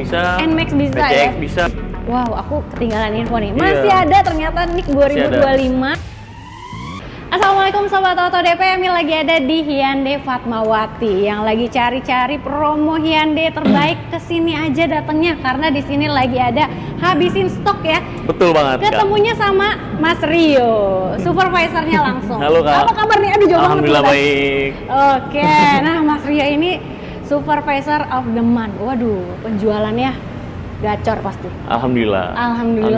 bisa, NMAX bisa PCX ya? bisa. Wow, aku ketinggalan info nih. Iya. Masih ada ternyata NIK 2025. Assalamualaikum Sobat Oto DP, Emil lagi ada di Hyundai Fatmawati yang lagi cari-cari promo Hyundai terbaik. Kesini aja datangnya karena di sini lagi ada habisin stok ya. Betul banget. Ketemunya sama Mas Rio, supervisornya langsung. Halo Kak. Apa kabar nih? Aduh, jauh banget. Alhamdulillah baik. Oke, nah Mas Rio ini supervisor of the month. Waduh, penjualannya gacor pasti. Alhamdulillah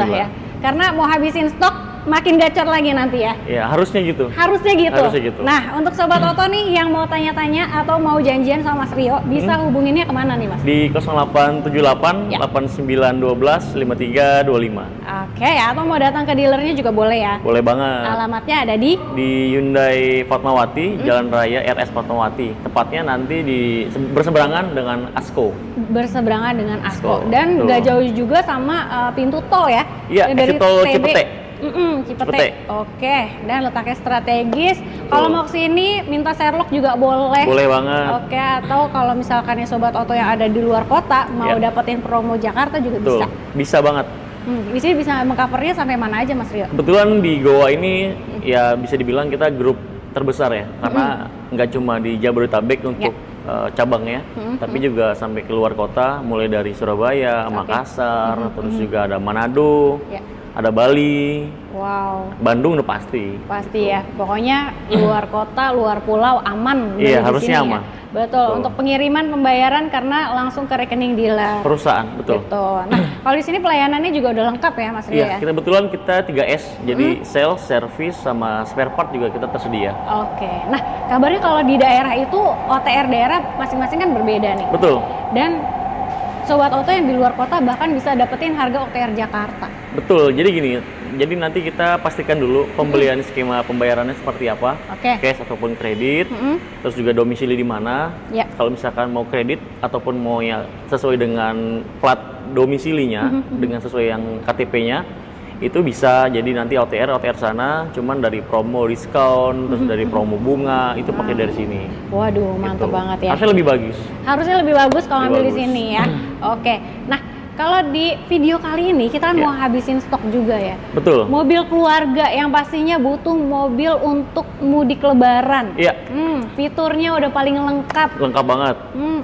ya. Karena mau habisin stok, makin gacor lagi nanti ya. Ya, harusnya gitu. Harusnya gitu. Gitu. Nah, untuk Sobat Oto nih yang mau tanya-tanya atau mau janjian sama Mas Rio, bisa hubunginnya kemana nih Mas? Di 0878 Ya. 8912 5325. Oke, atau mau datang ke dealernya juga boleh ya. Boleh banget. Alamatnya ada di Hyundai Fatmawati, Jalan Raya RS Fatmawati. Tepatnya nanti berseberangan dengan ASKO. berseberangan dengan ASKO. Betul, Dan betul. nggak jauh juga sama pintu tol ya. Iya, Dari exit tol TB. Cipete. Cipete. Oke, dan letaknya strategis. Kalau mau kesini minta Sherlock juga boleh. Boleh banget. Oke, atau kalau misalkan ya Sobat Oto yang ada di luar kota mau Ya. dapetin promo Jakarta juga Betul. bisa. Bisa banget. Di sini bisa mengcovernya sampai mana aja Mas Rio? Kebetulan di Goa ini ya bisa dibilang kita grup terbesar ya, karena nggak cuma di Jabodetabek untuk cabangnya, tapi juga sampai keluar kota, mulai dari Surabaya, Makassar, terus juga ada Manado, Ya. ada Bali, Wow, Bandung udah pasti. pasti ya. Pokoknya luar kota, luar pulau aman. Iya, dari harusnya sini ya. aman. Betul. Untuk pengiriman pembayaran karena langsung ke rekening dealer. Perusahaan, betul. Gitu. Nah, kalau di sini pelayanannya juga udah lengkap ya Mas Rio Iya, ya? kita kebetulan kita 3S, jadi sales, service, sama spare part juga kita tersedia. Oke. Nah, kabarnya kalau di daerah itu OTR daerah masing-masing kan berbeda nih. Betul. Dan Sobat Oto yang di luar kota bahkan bisa dapetin harga OTR Jakarta. Betul, jadi gini, jadi nanti kita pastikan dulu pembelian skema pembayarannya seperti apa, Oke. cash ataupun kredit, terus juga domisili di mana. Ya. Kalau misalkan mau kredit ataupun mau yang sesuai dengan plat domisilinya, dengan sesuai yang KTP-nya, itu bisa. Jadi nanti OTR sana, cuman dari promo diskon, terus dari promo bunga, itu pakai dari sini. Waduh, mantep Gitu. banget ya. Harusnya lebih bagus. Harusnya lebih bagus kalau Lebih ngambil di bagus. sini ya. Oke. Nah, kalau di video kali ini kita kan Ya. mau habisin stok juga ya. Betul. Mobil keluarga yang pastinya butuh mobil untuk mudik lebaran. Iya, Fiturnya udah paling lengkap. lengkap banget.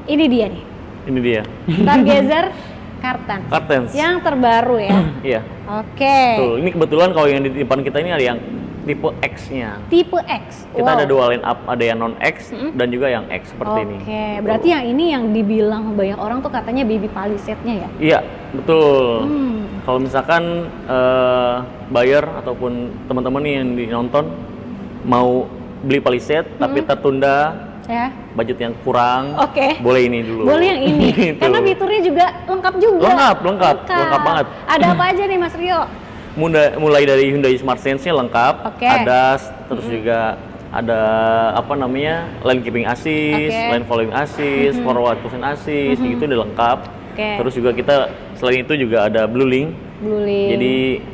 Ini dia nih. Ini dia. Stargazer Kartens. Kartens. Yang terbaru ya. Iya. Oke. Betul. Ini kebetulan kalau yang di depan kita ini ada yang tipe X-nya. Tipe X. Kita ada dua line up, ada yang non X dan juga yang X seperti ini. Oke, berarti yang ini yang dibilang banyak orang tuh katanya baby palisade-nya ya? Iya, betul. Kalau misalkan buyer ataupun teman-teman nih yang nonton mau beli Palisade tapi tertunda, Ya. budget yang kurang, Oke. boleh ini dulu. Boleh yang ini. Gitu. Karena fiturnya juga lengkap juga. Lengkap banget. Ada apa aja nih Mas Rio? Mulai dari Hyundai Smart Sense-nya lengkap, Oke. ADAS, terus juga ada apa namanya lane keeping assist, Oke. lane following assist, forward caution assist, gitu udah lengkap. Oke. Terus juga kita selain itu juga ada Blue Link. Blue Link. Jadi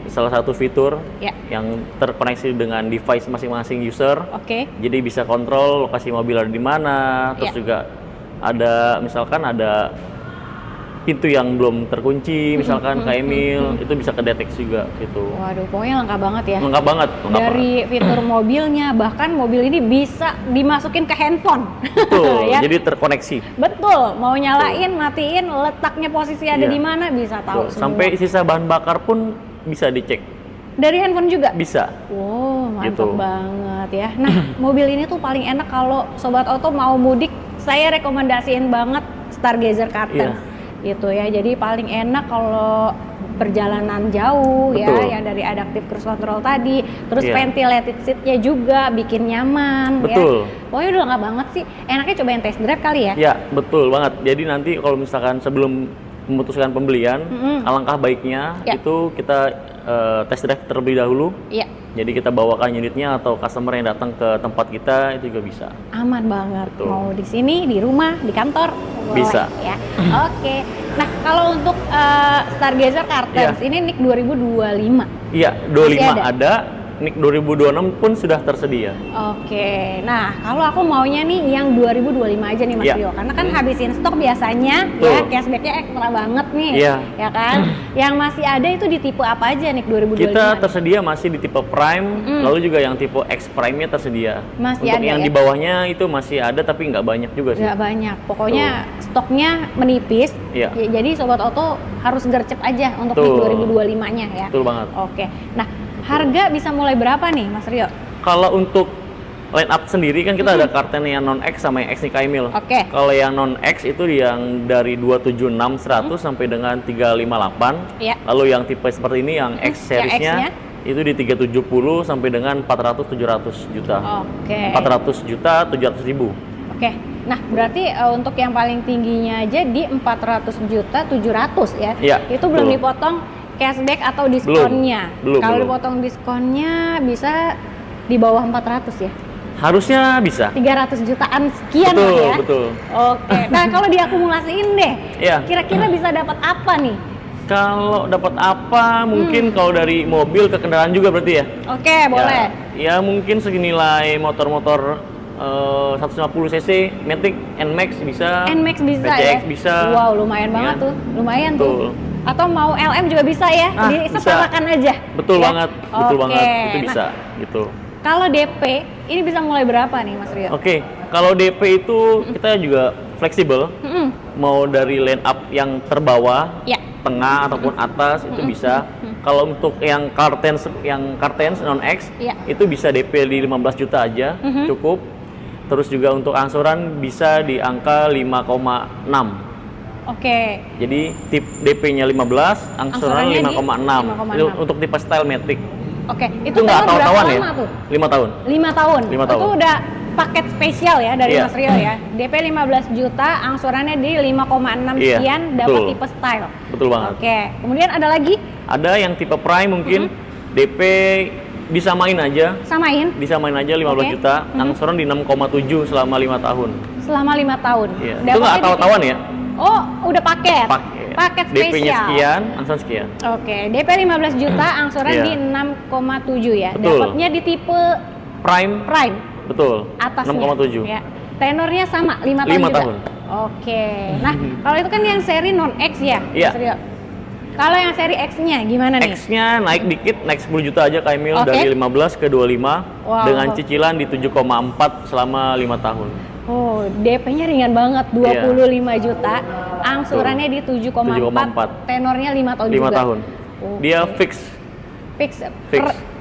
salah satu fitur Ya. yang terkoneksi dengan device masing-masing user. Oke. Jadi bisa kontrol lokasi mobil ada di mana. Terus Ya. juga ada misalkan ada pintu yang belum terkunci, misalkan Kak Emil, itu bisa kedeteksi juga gitu. Waduh, pokoknya lengkap banget ya. Lengkap banget. Dari fitur mobilnya, bahkan mobil ini bisa dimasukin ke handphone. Betul, Ya. jadi terkoneksi. Betul, mau nyalain, matiin, letaknya posisi ada Iya. di mana bisa tahu Tuh, semua. sampai sisa bahan bakar pun bisa dicek. Dari handphone juga? Bisa. Wow, mantap Gitu. banget ya. Nah, mobil ini tuh paling enak kalau Sobat Oto mau mudik, saya rekomendasiin banget Stargazer Kartens. Iya. Gitu ya, jadi paling enak kalau perjalanan jauh Betul. ya, yang dari adaptive cruise control tadi, terus Iya. ventilated seatnya juga bikin nyaman. Betul. Ya. Pokoknya udah lengkap banget sih, enaknya cobain test drive kali ya. Ya, betul banget. Jadi nanti kalau misalkan sebelum memutuskan pembelian, alangkah baiknya Ya. itu kita test drive terlebih dahulu. Iya, Jadi kita bawakan unitnya atau customer yang datang ke tempat kita itu juga bisa. aman banget. Betul. Mau di sini, di rumah, di kantor, boleh, Bisa. ya. Oke. Nah, kalau untuk Stargazer Kartens ini NIK 2025. Iya, 25 Masih ada, NIK 2026 pun sudah tersedia. Oke, nah kalau aku maunya nih yang 2025 aja nih Mas Iya. Rio, karena kan habisin stok biasanya Betul. ya cashbacknya ekstra banget nih, Iya. ya kan? Yang masih ada itu di tipe apa aja nih 2025? Kita tersedia masih di tipe Prime, lalu juga yang tipe X Prime-nya tersedia. Masih Untuk ada yang ya? di bawahnya itu masih ada tapi nggak banyak juga sih. Nggak banyak, pokoknya stoknya menipis. Iya. Jadi Sobat Oto harus gercep aja untuk di Betul. 2025-nya ya. Betul banget. Oke, nah harga bisa mulai berapa nih Mas Rio? Kalau untuk line up sendiri kan kita ada karten yang non X sama yang X nih Kak Emil. Oke. Kalau yang non X itu yang dari 276 100 sampai dengan 358. Iya. Lalu yang tipe seperti ini yang X Yang seriesnya X-nya? itu di 370 sampai dengan 400 700 juta. Oke. 400 juta 700 ribu. Oke, nah berarti untuk yang paling tingginya aja di 400 juta 700 ya? Iya, Itu belum betul. dipotong cashback atau diskonnya? Belum, Kalau belum. dipotong diskonnya bisa di bawah 400 ya? Harusnya bisa. 300 jutaan sekian Betul, lah ya? betul. Oke, nah kalau diakumulasiin deh, Iya. kira-kira bisa dapat apa nih? Kalau dapat apa, mungkin kalau dari mobil ke kendaraan juga berarti ya? Oke, boleh. Ya mungkin seginilai motor-motor 150 cc, Matic, NMAX bisa, NMAX bisa PCX ya? bisa. Wow, lumayan banget Iya. tuh, lumayan Betul. tuh. Atau mau LM juga bisa ya? Ah, Disetarakan aja. Betul ya? banget, betul Oke, banget, itu nah, bisa gitu. Kalau DP, ini bisa mulai berapa nih Mas Rio? Oke, kalau DP itu kita juga fleksibel, Mm-mm. mau dari line up yang terbawah, Ya. tengah ataupun atas itu bisa. Kalau untuk yang kartens non X Iya. itu bisa DP di 15 juta aja, cukup. Terus juga untuk angsuran bisa di angka 5,6. Oke. Jadi tip DP-nya 15, angsuran Angsurannya di 5,6. 5,6. Itu untuk tipe style Matic. Oke, Itu nggak tenor berapa tahu-tahuan ya? lama tuh? 5 tahun. 5 tahun. 5 tahun. Itu udah paket spesial ya dari Iya. Mas Rio ya. DP 15 juta, angsurannya di 5,6 Iya, sekian, dapat betul. tipe style. Betul banget. Oke, kemudian ada lagi, Ada yang tipe Prime mungkin DP disamain aja. Disamain aja 15 Oke. juta, angsuran di 6,7 selama 5 tahun. selama 5 tahun. Iya. Itu Dapatnya nggak di- tahu-tahuan ya? Oh, udah paket. Paket spesial. DP-nya sekian, angsuran sekian. Oke, DP 15 juta, angsuran Iya. di 6,7 ya. Betul. Dapatnya di tipe Prime, Prime betul. atasnya. 6,7. Ya. Tenornya sama 5 tahun 5 juga. tahun. Oke. Nah, kalau itu kan yang seri non X ya, Iya. Mas Rio. Kalau yang seri X-nya gimana nih? X-nya naik dikit, naik 10 juta aja Kak Emil, Oke. dari 15 ke 25 Wow. dengan cicilan di 7,4 selama 5 tahun. Oh, DP-nya ringan banget, 25 juta. Angsurannya di 7,4. 7,4. Tenornya 5 tahun 5 juga. tahun. Oke. Dia fix. Fix.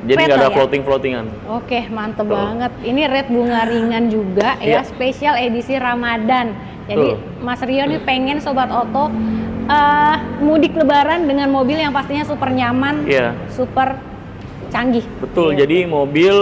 Jadi nggak rate ada lah ya? floating-floatingan. Oke, mantep Betul. banget. Ini rate bunga ringan juga ya, Iya. spesial edisi Ramadan. Jadi Betul. Mas Rio nih pengen Sobat Oto mudik lebaran dengan mobil yang pastinya super nyaman, Iya. super canggih. Betul, Iya. jadi mobil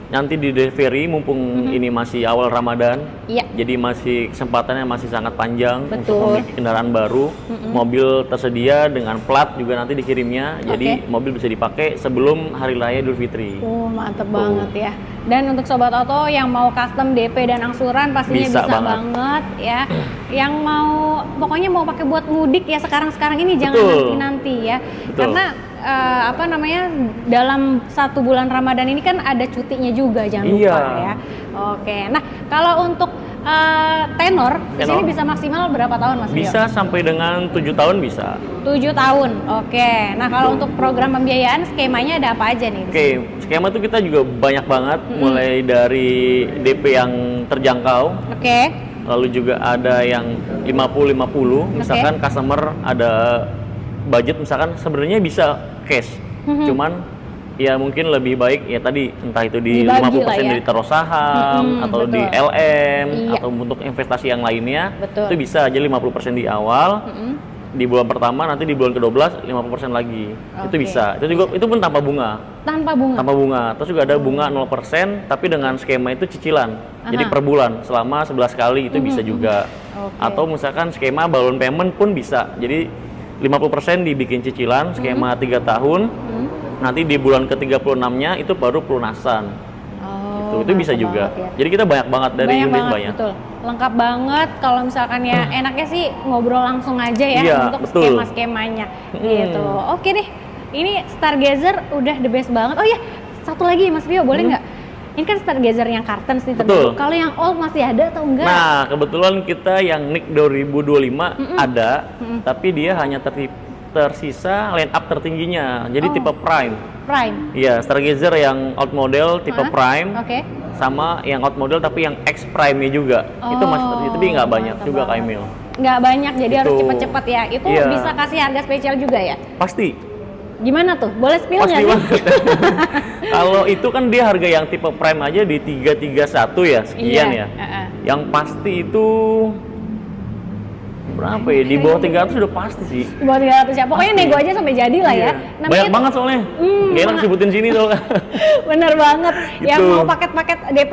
nanti di delivery mumpung ini masih awal Ramadan. Iya. Jadi masih kesempatannya masih sangat panjang Betul. untuk memiliki kendaraan baru. Mobil tersedia dengan plat juga nanti dikirimnya. Jadi Oke. mobil bisa dipakai sebelum hari raya Idul Fitri. Oh, mantep banget ya. Dan untuk Sobat Oto yang mau custom DP dan angsuran pastinya bisa, Bisa banget ya. Yang mau pokoknya mau pakai buat mudik ya sekarang-sekarang ini jangan Betul. nanti-nanti ya. Betul. Karena apa namanya dalam 1 bulan Ramadan ini kan ada cutinya juga jangan lupa Iya. ya. Oke. Nah, kalau untuk tenor di sini Tenor. bisa maksimal berapa tahun Mas Rio? Bisa sampai dengan 7 tahun bisa. 7 tahun. Oke. Nah, kalau untuk program pembiayaan skemanya ada apa aja nih? Oke, skema itu kita juga banyak banget, mulai dari DP yang terjangkau, Oke. lalu juga ada yang 50-50, misalkan customer ada budget misalkan sebenarnya bisa cash, cuman ya mungkin lebih baik ya tadi entah itu di Dibagi 50% lah ya. dari taruh saham atau betul. di LM Iya. atau untuk investasi yang lainnya. Betul. Itu bisa aja 50% di awal. Di bulan pertama, nanti di bulan ke-12 50% lagi. Itu Oke. bisa. Itu pun tanpa bunga. Tanpa bunga. Tanpa bunga. Terus juga ada bunga 0% tapi dengan skema itu cicilan. Jadi per bulan selama 11 kali itu bisa juga. Oke. Atau misalkan skema balloon payment pun bisa. Jadi 50% dibikin cicilan skema 3 tahun. Nanti di bulan ke-36-nya itu baru pelunasan. Oh, Itu bisa mantap juga. banget ya. Jadi kita banyak banget dari unit banget, banyak. betul. Lengkap banget kalau misalkan ya enaknya sih ngobrol langsung aja ya Iya, untuk betul. skema-skemanya gitu. Oke deh. Ini Stargazer udah the best banget. Oh iya, satu lagi Mas Rio, boleh nggak? Ini kan Stargazer yang Kartens nih terbaru. Kalau yang old masih ada atau enggak? Nah, kebetulan kita yang NIC 2025 ada, tapi dia hanya tersisa line up tertingginya. Jadi tipe Prime. Prime. Iya, Stargazer yang old model tipe Prime. Oke. Sama yang old model tapi yang X Prime-nya juga. Itu masih tersisa, tapi nggak banyak juga Kak Emil. Nggak banyak, jadi harus Itu. cepet-cepet ya. Itu bisa kasih harga spesial juga ya? Pasti. Gimana tuh? Boleh spill nggak Pasti sih? banget. Kalau itu kan dia harga yang tipe Prime aja di 331 ya, sekian ya. Yang pasti itu berapa ya? Di bawah 300 udah pasti sih. Di bawah 300 ya. Pokoknya nego aja sampai jadi lah ya. Banyak banget soalnya. Gak enak sebutin sini soalnya. Bener banget. Gitu. Yang mau paket-paket DP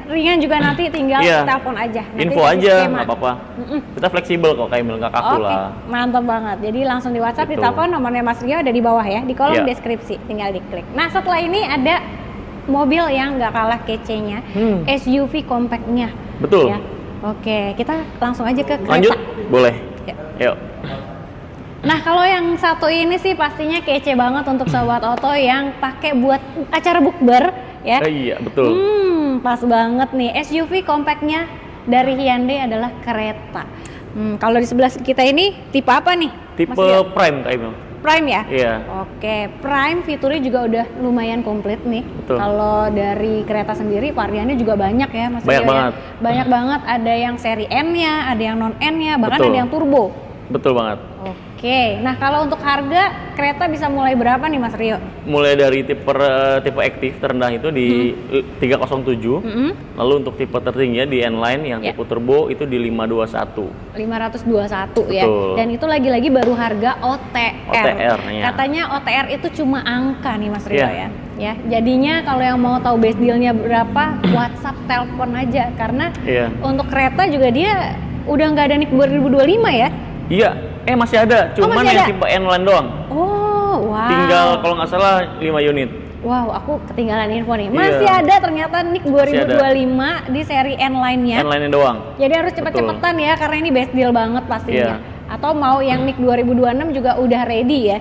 ringan juga nanti tinggal telepon aja. Nanti Info aja, skema. nggak apa-apa. Kita fleksibel kok, kayak nggak kaku lah. Mantap banget. Jadi langsung di WhatsApp, Gitu. di telepon, nomornya Mas Rio ada di bawah ya, di kolom deskripsi. Tinggal diklik. Nah, setelah ini ada mobil yang nggak kalah kece-nya, SUV compactnya. Betul. Ya. Oke, kita langsung aja ke kereta. Lanjut? Boleh. Ya. Yuk. Nah, kalau yang satu ini sih pastinya kece banget untuk sobat oto yang pakai buat acara bukber ya. Iya, betul. Pas banget nih. SUV compactnya dari Hyundai adalah kereta. Kalau di sebelah kita ini tipe apa nih? Tipe Mas Rio? Prime Kak Emil. Prime ya? Iya. Oke, Prime fiturnya juga udah lumayan komplit nih. Betul. Kalau dari kereta sendiri variannya juga banyak ya Mas Banyak Rio banget. ya? Banyak banget, ada yang seri N-nya, ada yang non N-nya, bahkan Betul. ada yang turbo. Betul banget. Oke, nah kalau untuk harga kereta bisa mulai berapa nih Mas Rio? Mulai dari tipe aktif terendah itu di 307. Lalu untuk tipe tertingginya di N-Line yang tipe turbo itu di 521. 521 ya. Betul. Dan itu lagi-lagi baru harga OTR. OTR-nya. Katanya OTR itu cuma angka nih Mas Rio Iya. ya. Ya, jadinya kalau yang mau tahu base deal-nya berapa, WhatsApp, telepon aja karena untuk kereta juga dia udah nggak ada NIK 2025 ya. Iya, masih ada, cuman masih yang ada? tipe N-Line doang. Oh, wow. Tinggal kalau nggak salah 5 unit. Wow, aku ketinggalan info nih. Iya. Masih ada ternyata NIK 2025 di seri N-Line-nya. N-Line doang. Jadi harus cepet-cepetan ya karena ini best deal banget pastinya. Iya. Atau mau yang NIK 2026 juga udah ready ya.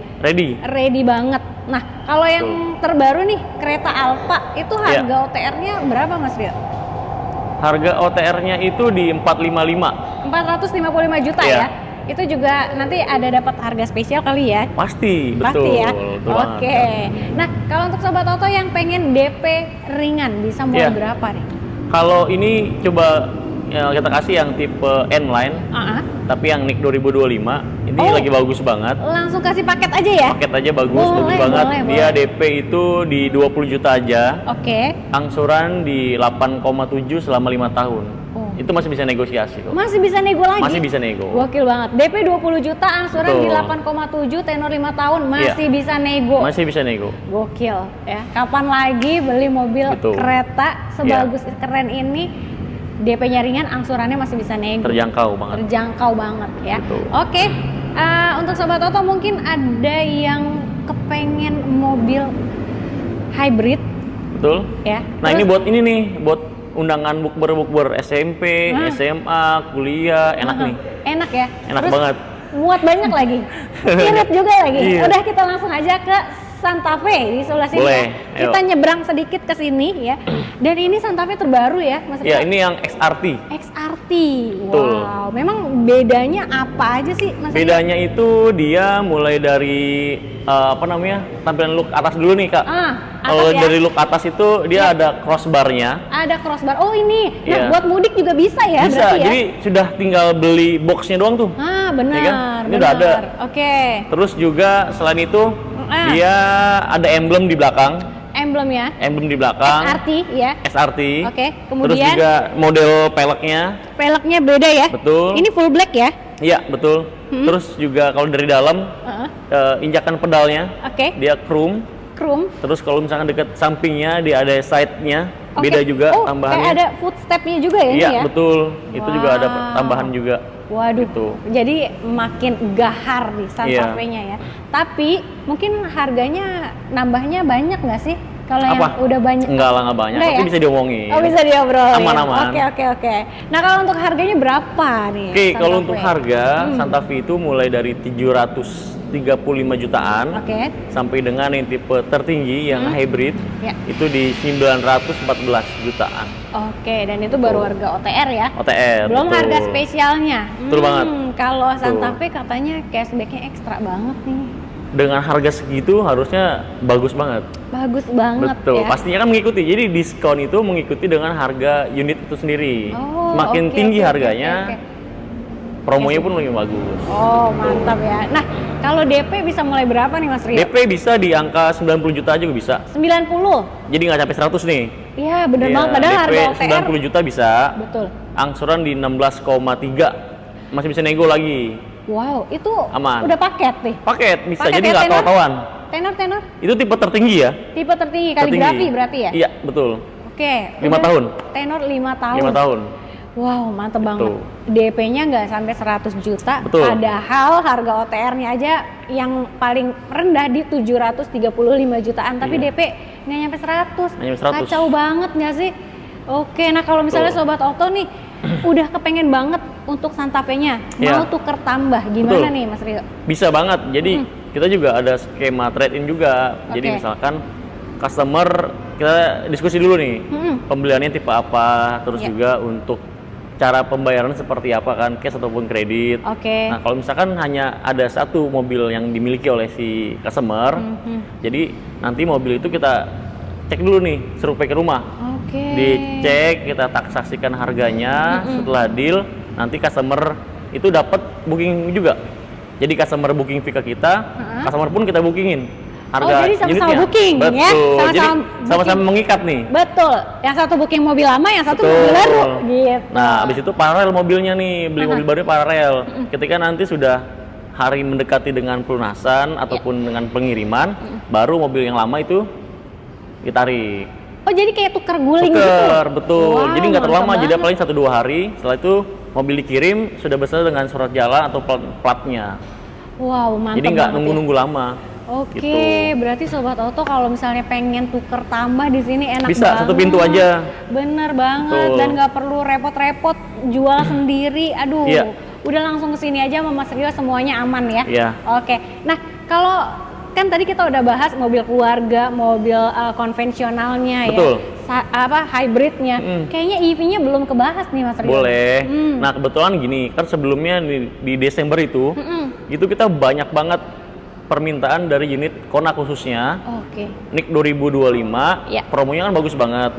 Ready banget. Nah, kalau yang terbaru nih kereta Alfa itu harga OTR-nya berapa Mas Rio? Harga OTR-nya itu di 455. 455 juta ya. Itu juga nanti ada dapat harga spesial kali ya? Pasti, betul. Pasti ya. Betul Oke. Nah, kalau untuk sobat oto yang pengen DP ringan bisa mulai berapa nih? Kalau ini coba kita kasih yang tipe N-Line, tapi yang NIK 2025 ini lagi bagus banget. Langsung kasih paket aja ya? Paket aja bagus banget. Dia DP itu di 20 juta aja. Oke. Angsuran di 8,7 selama 5 tahun. Itu masih bisa negosiasi kok. Masih bisa nego lagi? Masih bisa nego. Gokil banget. DP 20 juta, angsuran di 8,7, tenor 5 tahun, masih bisa nego. Masih bisa nego. Gokil ya. Kapan lagi beli mobil kereta sebagus keren ini, DP-nya ringan, angsurannya masih bisa nego. Terjangkau banget. Terjangkau banget ya. Betul. Oke. Untuk sobat oto mungkin ada yang kepengen mobil hybrid. Betul. Ya. Nah, ini buat ini nih, buat undangan bukber SMP, SMA, kuliah, enak nih. Enak ya. Enak banget. Muat banyak lagi. Irit juga lagi. Iya. Udah, kita langsung aja ke Santa Fe di sebelah sini Boleh, ya. Kita nyebrang sedikit ke sini ya. Dan ini Santa Fe terbaru ya, Mas Rio? Ya, ini yang XRT. XRT. Betul. Wow, memang bedanya apa aja sih, Mas Rio? Bedanya itu dia mulai dari tampilan look atas dulu nih, Kak. Kalau dari look atas itu dia ada crossbar-nya. Ada crossbar. Oh, ini. Nah, buat mudik juga bisa ya? Bisa. Berarti Jadi sudah tinggal beli boxnya doang tuh. Benar. Ya kan? Ini udah ada. Oke. Terus juga selain itu dia ada emblem di belakang. Emblem ya? Emblem di belakang. SRT ya? SRT. Oke. Kemudian terus juga model peleknya. Peleknya beda ya? Betul. Ini full black ya? Iya, betul. Terus juga kalau dari dalam injakan pedalnya, dia chrome. Terus kalau misalkan dekat sampingnya dia ada side-nya, beda juga tambahannya. Kayak ada footstep-nya juga ya? Iya, betul. Itu juga ada tambahan juga. Waduh, gitu. Jadi makin gahar di Santa Fe-nya ya. Tapi mungkin harganya nambahnya banyak nggak sih? Kalau yang udah banyak? Enggak lah, nggak banyak. Tapi bisa diomongin. Oh, bisa diobrolin. Aman-aman. Oke. Nah, kalau untuk harganya berapa nih? Oke, kalau untuk harga Santa Fe itu mulai dari 700 jutaan Oke. sampai dengan yang tipe tertinggi yang hybrid Ya. itu di 914 jutaan. Oke, dan itu baru harga OTR ya? OTR. Belum betul. harga spesialnya. Betul banget. Kalau Santa Betul. Fe katanya cashbacknya ekstra banget nih. Dengan harga segitu harusnya bagus banget. Bagus banget Betul, ya. pastinya kan mengikuti. Jadi diskon itu mengikuti dengan harga unit itu sendiri. Oh, Semakin oke, tinggi oke, harganya, oke. promonya pun lebih bagus. Oh, mantap ya. Nah, kalau DP bisa mulai berapa nih Mas Rio? DP bisa di angka 90 juta aja juga bisa. 90. Jadi nggak sampai 100 nih. Iya, bener Iya, banget. Padahal DP harga OTR. 90 juta bisa. Betul. Angsuran di 16,3. Masih bisa nego lagi. Wow, itu Aman. udah paket nih. Paket bisa, Paket jadi ya, nggak tenor? tahu-tahuan. Tenor. Itu tipe tertinggi ya. Tipe tertinggi kaligrafi berarti ya? Iya, betul. Oke. 5 udah tahun. Tenor 5 tahun. 5 tahun. Wow, mantep banget. DP-nya nggak sampai 100 juta. Betul. Padahal harga OTR-nya aja yang paling rendah di 735 jutaan. Tapi Iya. DP nggak nyampe 100. Nggak nyampe 100. Kacau banget nggak sih? Oke, nah kalau misalnya Betul. Sobat Auto nih udah kepengen banget untuk Santa Fe-nya, Iya. mau tuker tambah, gimana Betul. nih Mas Rio? Bisa banget. Jadi kita juga ada skema trade-in juga. Jadi Oke. misalkan customer, kita diskusi dulu nih. Pembeliannya tipe apa, terus Iya. juga untuk cara pembayaran seperti apa kan, cash ataupun kredit. Oke. Nah, kalau misalkan hanya ada satu mobil yang dimiliki oleh si customer, jadi nanti mobil itu kita cek dulu nih, survei ke rumah. Oke. Dicek, kita taksaksikan harganya, setelah deal nanti customer itu dapat booking juga. Jadi customer booking fee ke kita, customer pun kita bookingin harga jadi sama-sama unitnya. booking, ya? Betul. Sama-sama Jadi booking. sama-sama mengikat nih. Betul. Yang satu booking mobil lama, yang satu Betul. mobil baru. Gitu. Nah, habis itu paralel mobilnya nih, beli mobil barunya paralel. Ketika nanti sudah hari mendekati dengan pelunasan ataupun dengan pengiriman, baru mobil yang lama itu ditarik. Oh, jadi kayak tuker guling gitu? Tuker, betul. Wow, Jadi nggak terlalu lama, mantap jadi banget. paling 1-2 hari. Setelah itu mobil dikirim sudah beserta dengan surat jalan atau platnya. Wow, mantap Jadi nggak banget ya. nunggu-nunggu lama. Oke, Gitu. berarti Sobat Auto kalau misalnya pengen tuker tambah di sini enak Bisa, banget. satu pintu aja. Bener banget, Betul. dan nggak perlu repot-repot jual sendiri. Aduh, Iya. udah langsung kesini aja sama Mas Rio semuanya aman ya. Iya. Oke, nah kalau kan tadi kita udah bahas mobil keluarga, mobil konvensionalnya Betul. ya, hybridnya. Kayaknya EV-nya belum kebahas nih Mas Rio. Boleh. Nah, kebetulan gini, kan sebelumnya di Desember itu kita banyak banget permintaan dari unit Kona khususnya. Oke. NIK 2025, Iya. promonya kan bagus banget.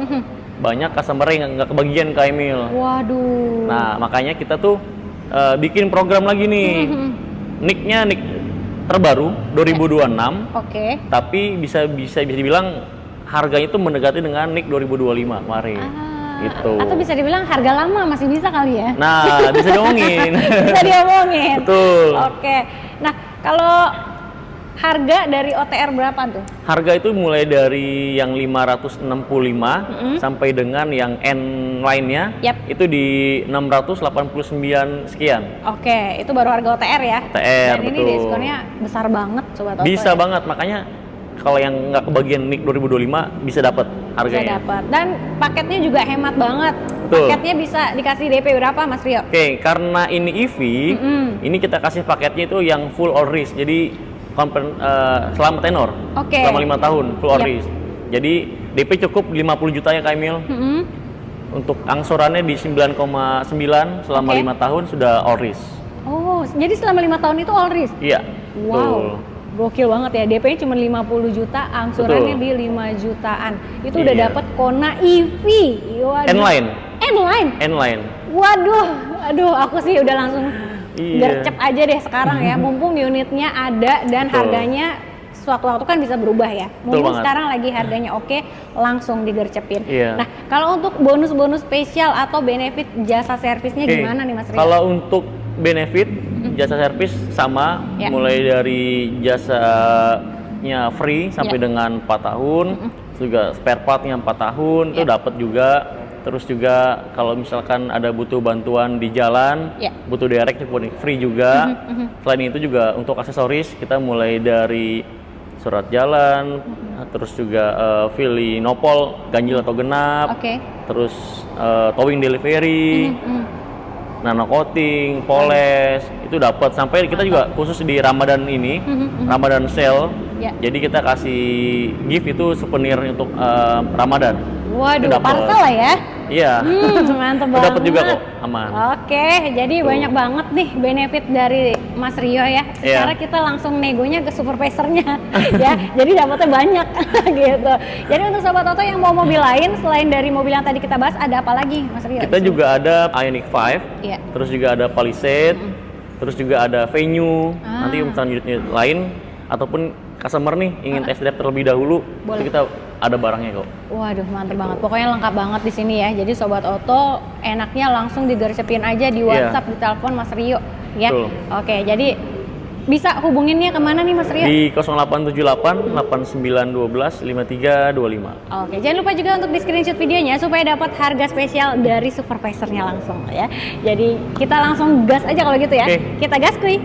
Banyak customer yang nggak kebagian Kak Emil. Waduh. Nah, makanya kita tuh bikin program lagi nih. NIK-nya NIK terbaru 2026, Oke. tapi bisa dibilang harganya itu mendekati dengan NIK 2025 kemarin. Gitu. Atau bisa dibilang harga lama masih bisa kali ya? Nah, bisa diomongin. Bisa diomongin. Betul. Oke. Nah, kalau harga dari OTR berapa tuh? Harga itu mulai dari yang 565 sampai dengan yang N lainnya Yap. itu di 689 sekian. Oke, itu baru harga OTR ya? OTR, Dan ini betul. diskonnya besar banget Sobat Auto Bisa ya? banget, makanya kalau yang nggak kebagian NIK 2025 bisa dapat Bisa harganya. dapat. Dan paketnya juga hemat banget. Betul. Paketnya bisa dikasih DP berapa Mas Rio? Oke, karena ini EV, ini kita kasih paketnya itu yang full all risk. Jadi selama tenor, Oke. selama 5 tahun full all Yap. risk. Jadi DP cukup 50 juta ya Kak Emil. Untuk angsurannya di 9,9 selama Oke. 5 tahun sudah all risk. Oh, jadi selama 5 tahun itu all risk? Iya. Wow, betul. gokil banget ya. DP-nya cuma 50 juta, angsurannya Betul. di 5 jutaan. Itu udah Iya. dapat Kona EV. Waduh. N-Line. N-Line. N-Line. Waduh, aduh aku sih udah langsung Iya. gercep aja deh sekarang ya. Mumpung unitnya ada dan Betul. harganya sewaktu-waktu kan bisa berubah ya. Mumpung banget. sekarang lagi harganya oke, langsung digercepin. Iya. Nah, kalau untuk bonus-bonus spesial atau benefit jasa servisnya Oke, gimana nih Mas Rio? Kalau untuk benefit jasa servis sama, Ya. mulai dari jasanya free sampai Ya. dengan 4 tahun, juga spare partnya 4 tahun itu Ya. dapat juga. Terus juga kalau misalkan ada butuh bantuan di jalan, Ya. butuh direct pun free juga. Selain itu juga untuk aksesoris kita mulai dari surat jalan, terus juga Fili Nopol ganjil atau genap, Oke. terus towing delivery. nano coating, poles, itu dapat. Sampai kita juga khusus di Ramadan ini, Ramadan sale. Ya. Jadi kita kasih gift itu souvenir untuk Ramadan. Waduh, Itu dapet. parcel lah ya. Iya. Mantep Itu banget. dapat juga kok, aman. Oke, jadi Tuh. banyak banget nih benefit dari Mas Rio ya. Iya. Sekarang kita langsung negonya ke supervisornya ya. Jadi dapatnya banyak gitu. Jadi untuk sobat Oto yang mau mobil lain selain dari mobil yang tadi kita bahas, ada apa lagi Mas Rio? Kita juga ada Ioniq 5, Iya. terus juga ada Palisade, terus juga ada Venue. Nanti misalnya unit lain ataupun customer nih ingin test drive terlebih dahulu, Boleh. itu kita ada barangnya kok. Waduh, mantep banget. Pokoknya lengkap banget di sini ya. Jadi sobat Oto enaknya langsung digarisepin aja di WhatsApp, di telepon Mas Rio ya. Betul. Oke, jadi bisa hubunginnya kemana nih Mas Rio? Di 0878 8912 5325. Oke, jangan lupa juga untuk di screenshot videonya supaya dapat harga spesial dari supervisornya langsung ya. Jadi kita langsung gas aja kalau gitu ya. Oke. Kita gas kuy.